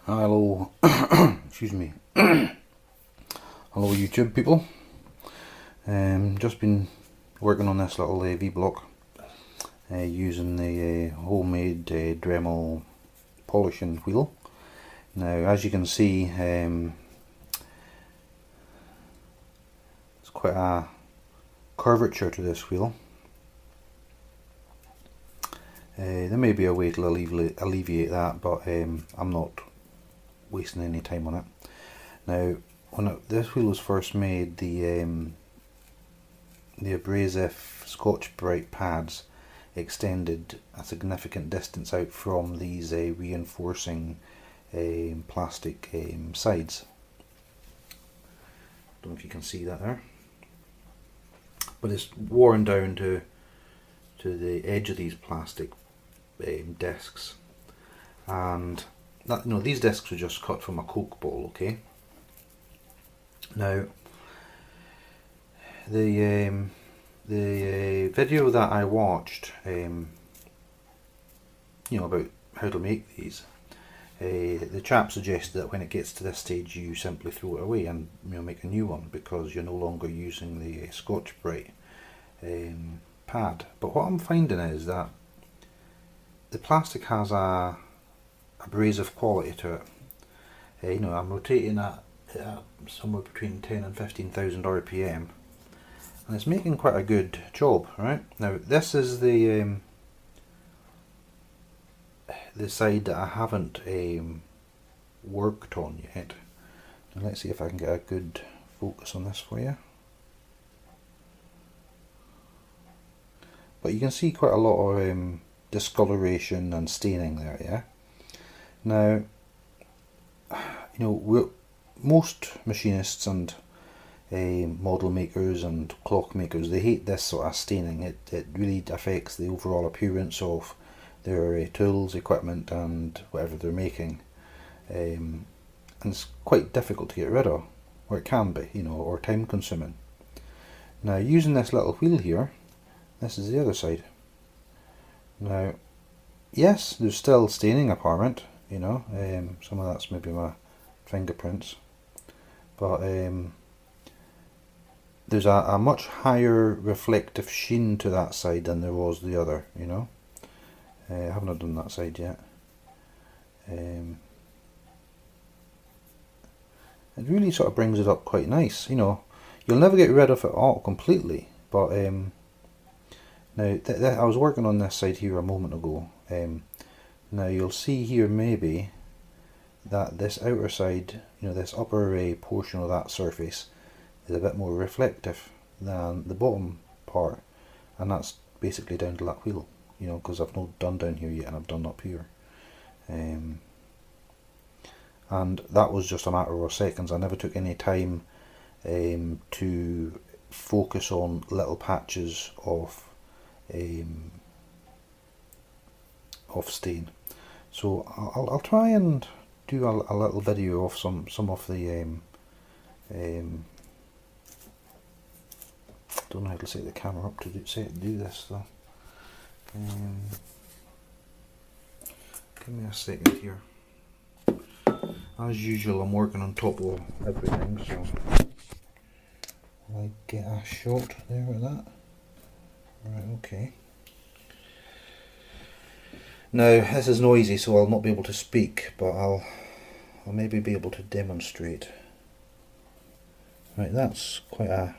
Hello, excuse me. Hello YouTube people. Just been working on this little Vee block using the homemade Dremel polishing wheel. Now, as you can see, it's quite a curvature to this wheel. There may be a way to alleviate that, but I'm not wasting any time on it. Now, when this wheel was first made, the abrasive Scotch-Brite pads extended a significant distance out from these reinforcing plastic sides. Don't know if you can see that there, but it's worn down to the edge of these plastic discs, and that, these discs were just cut from a Coke bottle. Okay. Now, the video that I watched, about how to make these, the chap suggested that when it gets to this stage, you simply throw it away and make a new one, because you're no longer using the Scotch-Brite pad. But what I'm finding is that the plastic has a abrasive quality to it. I'm rotating at somewhere between 10 and 15,000 RPM, and it's making quite a good job. Right now, this is the side that I haven't worked on yet. Now, let's see if I can get a good focus on this for you. But you can see quite a lot of discoloration and staining there. Yeah. Now, most machinists and model makers and clock makers, they hate this sort of staining. It really affects the overall appearance of their tools, equipment, and whatever they're making. And it's quite difficult to get rid of, or it can be, or time consuming. Now, using this little wheel here, this is the other side. Now, yes, there's still staining apparent, some of that's maybe my fingerprints, but there's a much higher reflective sheen to that side than there was the other. I haven't done that side yet. It really sort of brings it up quite nice. You'll never get rid of it all completely, but now I was working on this side here a moment ago. Now you'll see here maybe that this outer side, this upper portion of that surface is a bit more reflective than the bottom part, and that's basically down to that wheel, because I've not done down here yet and I've done up here. And that was just a matter of seconds. I never took any time to focus on little patches of stain. So I'll try and do a little video of some of the don't know how to set the camera up to do this though. Give me a second here. As usual, I'm working on top of everything, so I get a shot there of that. Right, okay. Now, this is noisy, so I'll not be able to speak, but I'll maybe be able to demonstrate. Right, that's quite a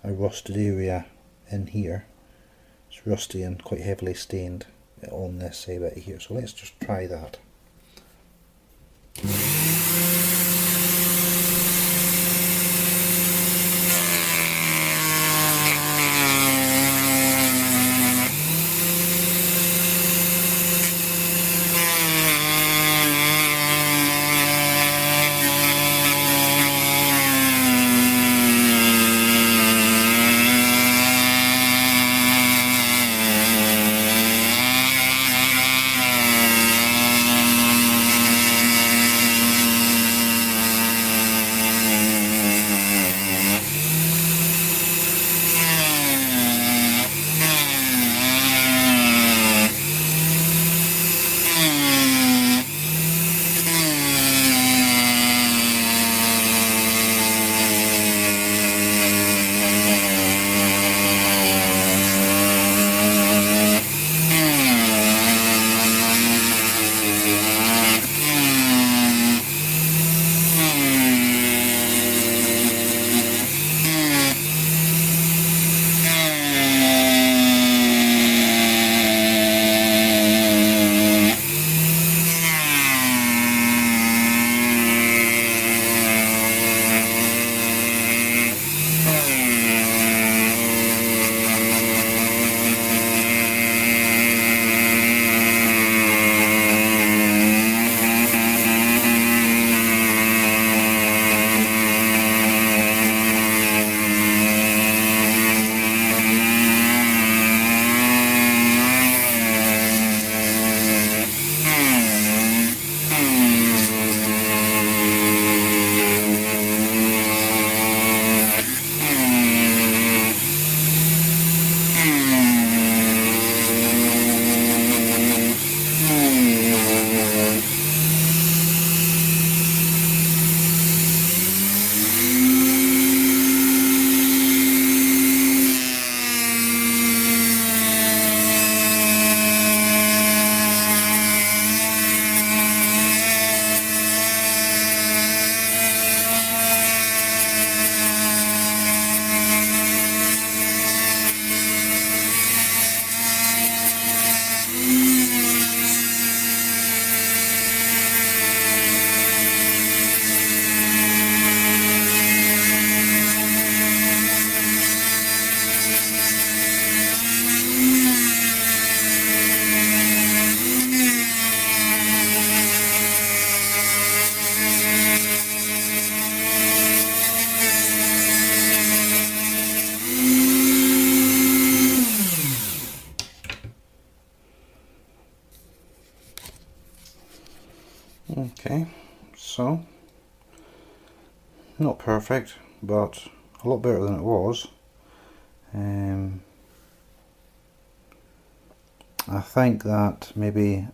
rusted area in here. It's rusty and quite heavily stained on this bit here, so let's just try that. Okay, so not perfect, but a lot better than it was. I think that maybe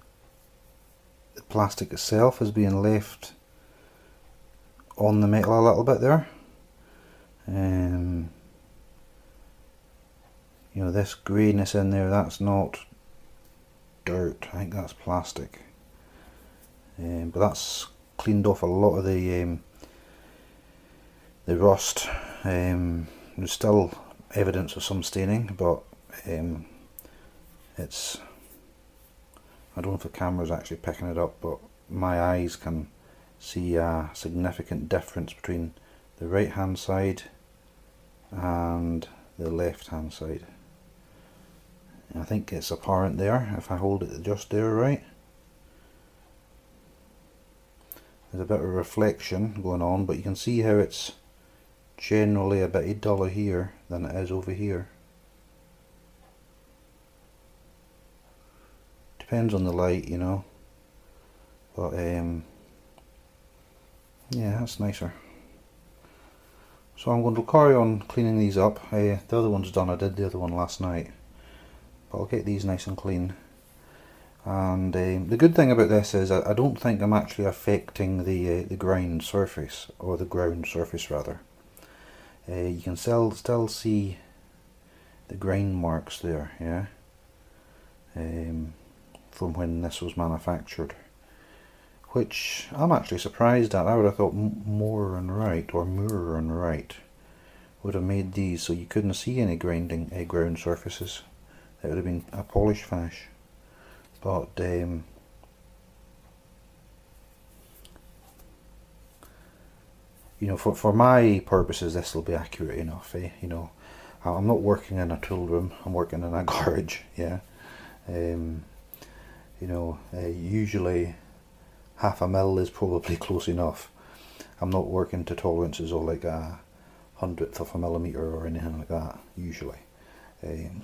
the plastic itself is being left on the metal a little bit there. You know, this greyness in there, that's not dirt, I think that's plastic. But that's cleaned off a lot of the rust. There's still evidence of some staining, but it's, I don't know if the camera's actually picking it up, but my eyes can see a significant difference between the right hand side and the left hand side. And I think it's apparent there if I hold it just there, right? There's a bit of reflection going on, but you can see how it's generally a bit duller here than it is over here. Depends on the light, you know, but yeah, that's nicer. So I'm going to carry on cleaning these up. The other one's done, I did the other one last night, but I'll get these nice and clean. And the good thing about this is I don't think I'm actually affecting the grind surface, or the ground surface rather. You can still see the grind marks there, yeah, from when this was manufactured, which I'm actually surprised at. I would have thought Moore Wright would have made these so you couldn't see any ground surfaces. It would have been a polish finish. But you know, for my purposes, this will be accurate enough. You know, I'm not working in a tool room. I'm working in a garage. Yeah. You know, usually 1/2 mil is probably close enough. I'm not working to tolerances of like a 100th of a millimeter or anything like that usually.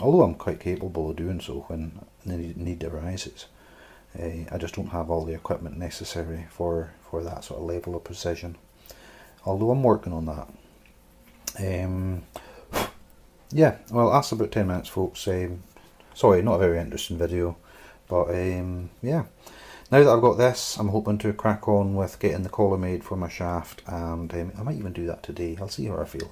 Although I'm quite capable of doing so when the need arises. I just don't have all the equipment necessary for that sort of level of precision. Although I'm working on that. Yeah, well, that's about 10 minutes, folks. Sorry, not a very interesting video, but yeah. Now that I've got this, I'm hoping to crack on with getting the collar made for my shaft, and I might even do that today. I'll see how I feel.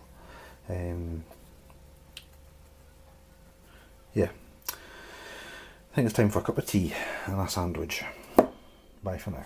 Yeah, I think it's time for a cup of tea and a sandwich. Bye for now.